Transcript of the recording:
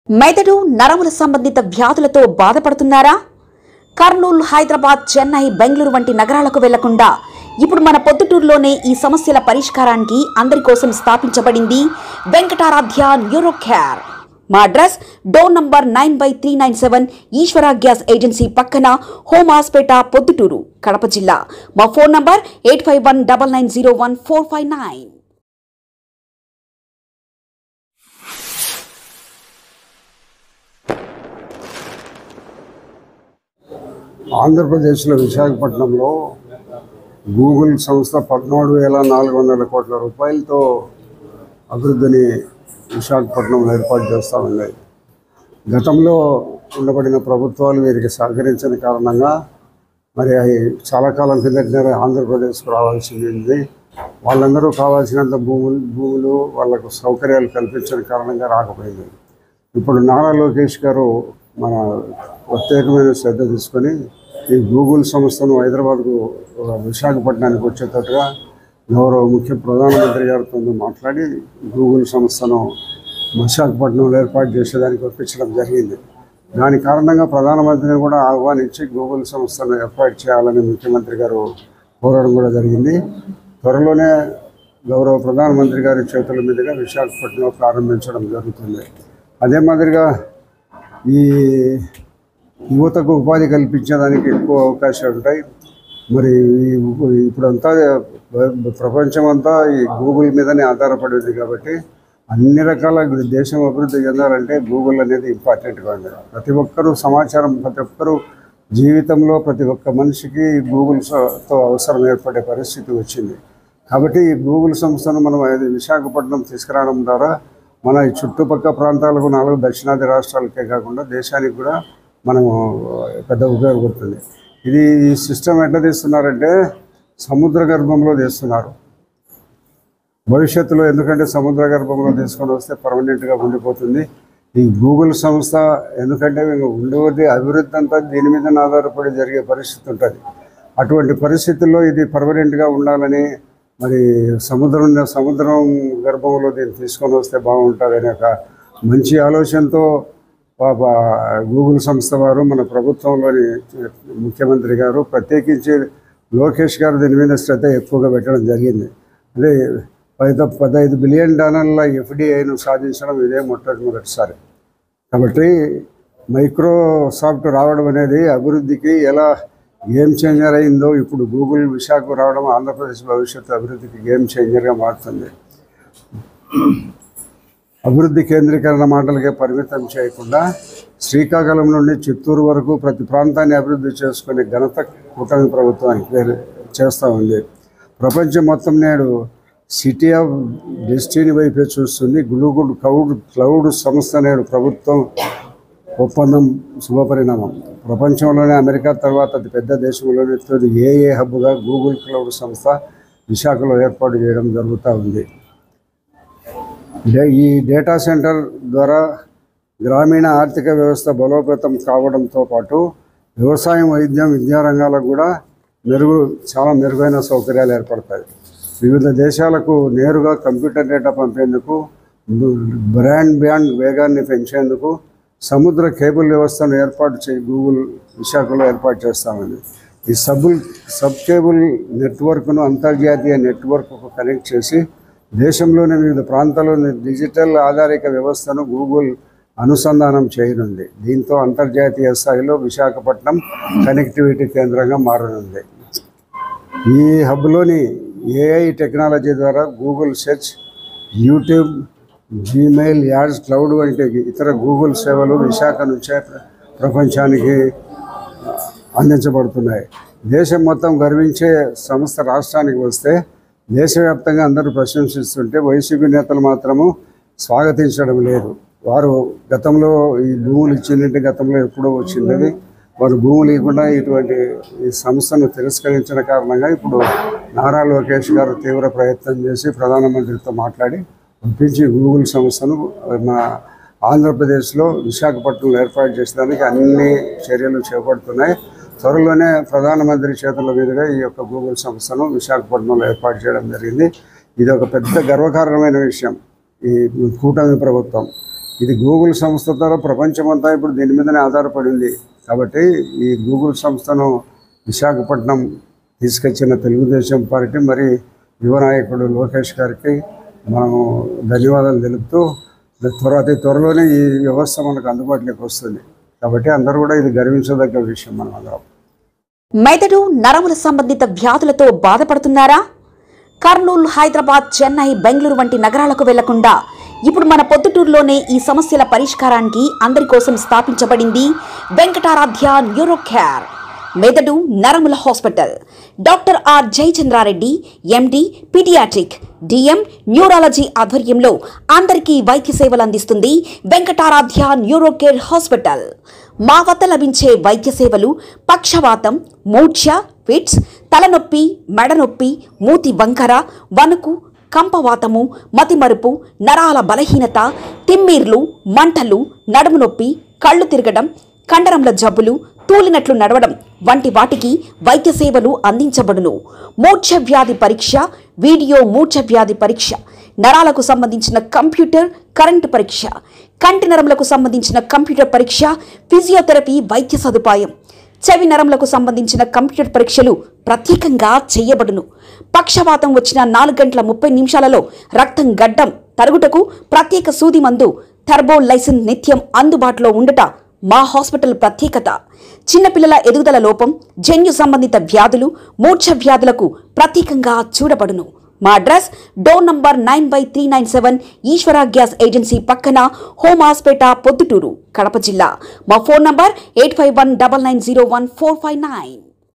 మెదడు నరముల సంబంధిత వ్యాధులతో బాధపడుతున్నారా? కర్నూలు, హైదరాబాద్, చెన్నై, బెంగళూరు వంటి నగరాలకు వెళ్లకుండా ఇప్పుడు మన పొద్దుటూరులోనే ఈ సమస్యల పరిష్కారానికి అందరి కోసం స్థాపించబడింది వెంకటారాధ్య న్యూరో కేర్. మా అడ్రస్ డోర్ నంబర్ 9/397 ఈశ్వర గ్యాస్ ఏజెన్సీ పక్కన, హోమాస్పేట, పొద్దుటూరు, కడప జిల్లా. మా ఫోన్ నంబర్ 8519901459. ఆంధ్రప్రదేశ్లో విశాఖపట్నంలో గూగుల్ సంస్థ 14,400 కోట్ల రూపాయలతో అభివృద్ధిని విశాఖపట్నంలో ఏర్పాటు చేస్తూ ఉన్నాయి. గతంలో ఉండబడిన ప్రభుత్వాలు వీరికి సహకరించిన కారణంగా మరి చాలా కాలం కిందటనే ఆంధ్రప్రదేశ్కు రావాల్సింది. వాళ్ళందరూ కావాల్సినంత భూములు వాళ్ళకు సౌకర్యాలు కల్పించిన కారణంగా రాకపోయింది. ఇప్పుడు నారా లోకేష్ గారు మన ప్రత్యేకమైన శ్రద్ధ తీసుకొని ఈ గూగుల్ సంస్థను హైదరాబాద్కు, విశాఖపట్నానికి వచ్చేటట్టుగా గౌరవ ప్రధానమంత్రి గారితో మాట్లాడి గూగుల్ సంస్థను విశాఖపట్నంలో ఏర్పాటు చేసేదానికి ఒప్పించడం జరిగింది. దాని కారణంగా ప్రధానమంత్రిని కూడా ఆహ్వానించి గూగుల్ సంస్థను ఏర్పాటు చేయాలని ముఖ్యమంత్రి గారు కోరడం కూడా జరిగింది. త్వరలోనే గౌరవ ప్రధానమంత్రి గారి చేతుల మీదుగా విశాఖపట్నంలో ప్రారంభించడం జరుగుతుంది. అదే మాదిరిగా ఈ యువతకు ఉపాధి కల్పించడానికి ఎక్కువ అవకాశాలు ఉంటాయి. మరి ఇప్పుడంతా ప్రపంచమంతా ఈ గూగుల్ మీదనే ఆధారపడింది కాబట్టి అన్ని రకాల దేశం అభివృద్ధి చెందాలంటే గూగుల్ అనేది ఇంపార్టెంట్గా ఉంది. ప్రతి ఒక్కరూ సమాచారం, ప్రతి ఒక్కరూ జీవితంలో ప్రతి ఒక్క మనిషికి గూగుల్తో అవసరం ఏర్పడే పరిస్థితి వచ్చింది. కాబట్టి ఈ గూగుల్ సంస్థను మనం విశాఖపట్నం తీసుకురావడం ద్వారా మన ఈ చుట్టుపక్కల ప్రాంతాలకు 4 దక్షిణాది రాష్ట్రాలకే కాకుండా దేశానికి కూడా మనము పెద్ద ఉపయోగపడుతుంది. ఇది ఈ సిస్టమ్ ఎట్లా తీస్తున్నారంటే సముద్ర గర్భంలో తీస్తున్నారు భవిష్యత్తులో. ఎందుకంటే సముద్ర గర్భంలో తీసుకొని వస్తే పర్మనెంట్గా ఉండిపోతుంది ఈ గూగుల్ సంస్థ. ఎందుకంటే ఉండేది అభివృద్ధి అంతా దీని మీద ఆధారపడి జరిగే పరిస్థితి ఉంటుంది. అటువంటి పరిస్థితుల్లో ఇది పర్మనెంట్గా ఉండాలని మరి సముద్రం గర్భంలో దీన్ని తీసుకొని వస్తే బాగుంటుందనే ఒక మంచి ఆలోచనతో గూగుల్ సంస్థ వారు, మన ప్రభుత్వంలోని ముఖ్యమంత్రి గారు, ప్రత్యేకించి లోకేష్ గారు దీని మీద శ్రద్ధ ఎక్కువగా పెట్టడం జరిగింది. అదే $15 బిలియన్ FDIను సాధించడం ఇదే మొట్టమొదటిసారి. కాబట్టి మైక్రోసాఫ్ట్ రావడం అనేది అభివృద్ధికి ఎలా గేమ్ చేంజర్ అయిందో ఇప్పుడు గూగుల్ విశాఖకు రావడం ఆంధ్రప్రదేశ్ భవిష్యత్తు అభివృద్ధికి గేమ్ చేంజర్గా మారుతుంది. అభివృద్ధి కేంద్రీకరణ మాటలకే పరిమితం చేయకుండా శ్రీకాకుళం నుండి చిత్తూరు వరకు ప్రతి ప్రాంతాన్ని అభివృద్ధి చేసుకునే ఘనత కూటమి ప్రభుత్వానికి చేస్తూ ఉంది. ప్రపంచం మొత్తం నేడు సిటీ ఆఫ్ డెస్టినీ వైపే చూస్తుంది. గూగుల్ క్లౌడ్ సంస్థ నేడు ప్రభుత్వం ఒప్పందం శుభపరిణామం. ప్రపంచంలోనే అమెరికా తర్వాత అతి పెద్ద దేశంలోనే తొలి ఏఏ హబ్గా గూగుల్ క్లౌడ్ సంస్థ విశాఖలో ఏర్పాటు చేయడం జరుగుతూ ఉంది. ఈ డేటా సెంటర్ ద్వారా గ్రామీణ ఆర్థిక వ్యవస్థ బలోపేతం కావడంతో పాటు వ్యవసాయం, వైద్యం, విద్యారంగాలకు కూడా చాలా మెరుగైన సౌకర్యాలు ఏర్పడతాయి. వివిధ దేశాలకు నేరుగా కంప్యూటర్ డేటా పంపేందుకు, బ్రాడ్బ్యాండ్ వేగాన్ని పెంచేందుకు సముద్ర కేబుల్ వ్యవస్థను ఏర్పాటు గూగుల్ విశాఖలో ఏర్పాటు చేస్తామని ఈ సబ్ కేబుల్ నెట్వర్క్ను అంతర్జాతీయ నెట్వర్క్కు కనెక్ట్ చేసి దేశంలోని వివిధ ప్రాంతాల్లోని డిజిటల్ ఆధారిత వ్యవస్థను గూగుల్ అనుసంధానం చేయనుంది. దీంతో అంతర్జాతీయ స్థాయిలో విశాఖపట్నం కనెక్టివిటీ కేంద్రంగా మారనుంది. ఈ హబ్లోని AI టెక్నాలజీ ద్వారా Google search, YouTube, Gmail, ads, cloud వంటి ఇతర గూగుల్ సేవలు విశాఖ నుంచే ప్రపంచానికి అందించబడుతున్నాయి. దేశం మొత్తం గర్వించే సంస్థ రాష్ట్రానికి వస్తే దేశవ్యాప్తంగా అందరూ ప్రశంసిస్తుంటే వైసీపీ నేతలు మాత్రము స్వాగతించడం లేదు. వారు గతంలో ఈ భూములు ఇచ్చినట్టు గతంలో ఎప్పుడో వచ్చింది. వారు భూములు ఇవ్వకుండా ఇటువంటి ఈ సంస్థను తిరస్కరించిన కారణంగా ఇప్పుడు నారా లోకేష్ గారు తీవ్ర ప్రయత్నం చేసి ప్రధానమంత్రితో మాట్లాడి ఒప్పించి గూగుల్ సంస్థను మా ఆంధ్రప్రదేశ్లో విశాఖపట్నంలో ఏర్పాటు చేసేదానికి అన్ని చర్యలు చేపడుతున్నాయి. త్వరలోనే ప్రధానమంత్రి చేతుల మీదుగా ఈ యొక్క గూగుల్ సంస్థను విశాఖపట్నంలో ఏర్పాటు చేయడం జరిగింది. ఇది ఒక పెద్ద గర్వకారణమైన విషయం. ఈ కూటమి ప్రభుత్వం ఇది గూగుల్ సంస్థ ద్వారా ప్రపంచమంతా ఇప్పుడు దీని మీదనే ఆధారపడింది. కాబట్టి ఈ గూగుల్ సంస్థను విశాఖపట్నం తీసుకొచ్చిన తెలుగుదేశం పార్టీ మరి యువ నాయకుడు లోకేష్ గారికి మనము ధన్యవాదాలు తెలుపుతూ అతి త్వరలోనే ఈ వ్యవస్థ మనకు అందుబాటులోకి వస్తుంది. కాబట్టి అందరూ కూడా ఇది గర్వించదగ్గ విషయం. మనం అందరం మెదడు నరముల సంబంధిత వ్యాధులతో బాధపడుతున్నారా? కర్నూలు, హైదరాబాద్, చెన్నై, బెంగళూరు వంటి నగరాలకు వెళ్లకుండా ఇప్పుడు మన పొద్దుటూరులోనే ఈ సమస్యల పరిష్కారానికి అందరి కోసం స్థాపించబడింది వెంకటారాధ్య న్యూరో కేర్ మెదడు నరముల hospital. Doctor are Jayachandra Reddy, MD, paediatric, DM, neurology ఆధ్వర్యంలో అందరికీ వైద్య సేవలు అందిస్తుంది వెంకటారాధ్య న్యూరో కేర్ హాస్పిటల్. మా వద్ద లభించే వైద్య సేవలు పక్షవాతం, మూర్ఛ, ఫిట్స్, తలనొప్పి, మెడనొప్పి, మూతి వంకర, వణుకు, కంపవాతము, మతిమరుపు, నరాల బలహీనత, తిమ్మిర్లు, మంటలు, నడుము నొప్పి, కళ్ళు తిరగడం, కండరంల జబ్బులు, తూలినట్లు నడవడం వంటి వాటికి వైద్య సేవలు అందించబడును. మూర్ఛ వ్యాధి పరీక్ష, వీడియో మూర్ఛ వ్యాధి పరీక్ష, నరాలకు సంబంధించిన కంప్యూటర్ కరెంటు పరీక్ష, కంటి నరములకు సంబంధించిన కంప్యూటర్ పరీక్ష, ఫిజియోథెరపీ వైద్య సదుపాయం, చెవి నరములకు సంబంధించిన కంప్యూటర్ పరీక్షలు ప్రత్యేకంగా చేయబడును. పక్షవాతం వచ్చిన 4 గంటల 30 నిమిషాలలో రక్తం గడ్డం తరుగుటకు ప్రత్యేక సూది మందు థర్బోలైసిన్ నిత్యం అందుబాటులో ఉండుట మా హాస్పిటల్ ప్రత్యేకత. చిన్నపిల్లల ఎదుగుదల లోపం, జన్యు సంబంధిత వ్యాధులు, మూర్ఛ వ్యాధులకు ప్రత్యేకంగా చూడబడును. మా అడ్రస్ డోర్ నంబర్ 9/397 ఈశ్వర గ్యాస్ ఏజెన్సీ పక్కన, హోమాస్పేట, పొద్దుటూరు, కడప జిల్లా. మా ఫోన్ నంబర్ 8519901459.